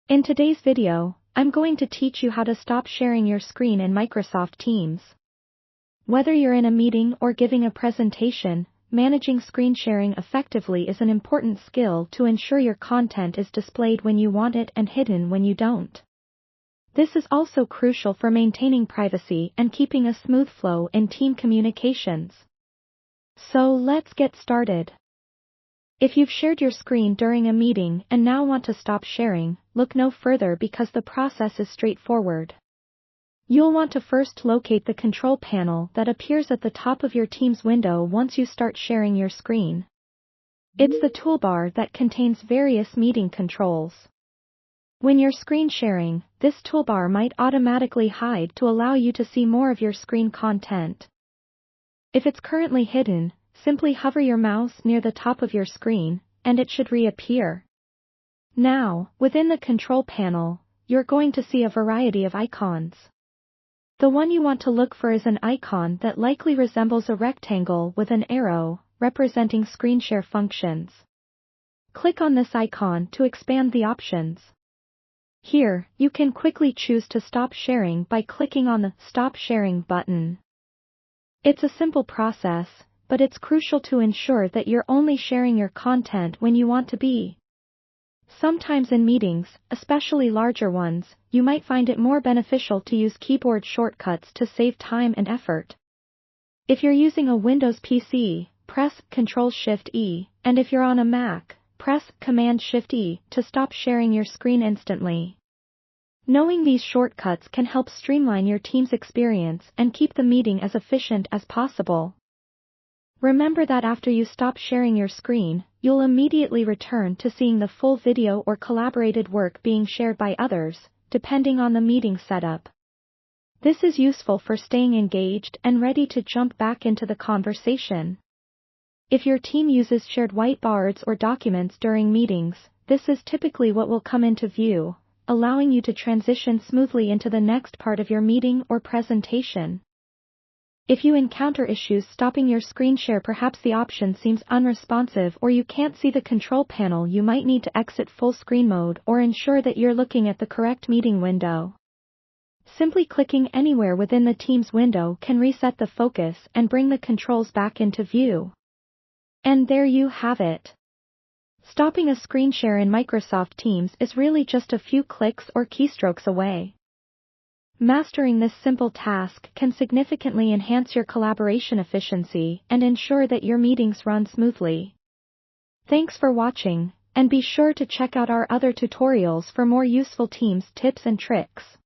In today's video, I'm going to teach you how to stop sharing your screen in Microsoft Teams. Whether you're in a meeting or giving a presentation, managing screen sharing effectively is an important skill to ensure your content is displayed when you want it and hidden when you don't. This is also crucial for maintaining privacy and keeping a smooth flow in team communications. So let's get started. If you've shared your screen during a meeting and now want to stop sharing, look no further because the process is straightforward. You'll want to first locate the control panel that appears at the top of your Teams window once you start sharing your screen. It's the toolbar that contains various meeting controls. When you're screen sharing, this toolbar might automatically hide to allow you to see more of your screen content. If it's currently hidden, simply hover your mouse near the top of your screen, and it should reappear. Now, within the control panel, you're going to see a variety of icons. The one you want to look for is an icon that likely resembles a rectangle with an arrow, representing screen share functions. Click on this icon to expand the options. Here, you can quickly choose to stop sharing by clicking on the Stop Sharing button. It's a simple process, but it's crucial to ensure that you're only sharing your content when you want to be. Sometimes in meetings, especially larger ones, you might find it more beneficial to use keyboard shortcuts to save time and effort. If you're using a Windows PC, press Ctrl-Shift-E, and if you're on a Mac, press Command-Shift-E to stop sharing your screen instantly. Knowing these shortcuts can help streamline your team's experience and keep the meeting as efficient as possible. Remember that after you stop sharing your screen, you'll immediately return to seeing the full video or collaborated work being shared by others, depending on the meeting setup. This is useful for staying engaged and ready to jump back into the conversation. If your team uses shared whiteboards or documents during meetings, this is typically what will come into view, allowing you to transition smoothly into the next part of your meeting or presentation. If you encounter issues stopping your screen share, perhaps the option seems unresponsive or you can't see the control panel, you might need to exit full screen mode or ensure that you're looking at the correct meeting window. Simply clicking anywhere within the Teams window can reset the focus and bring the controls back into view. And there you have it. Stopping a screen share in Microsoft Teams is really just a few clicks or keystrokes away. Mastering this simple task can significantly enhance your collaboration efficiency and ensure that your meetings run smoothly. Thanks for watching, and be sure to check out our other tutorials for more useful Teams tips and tricks.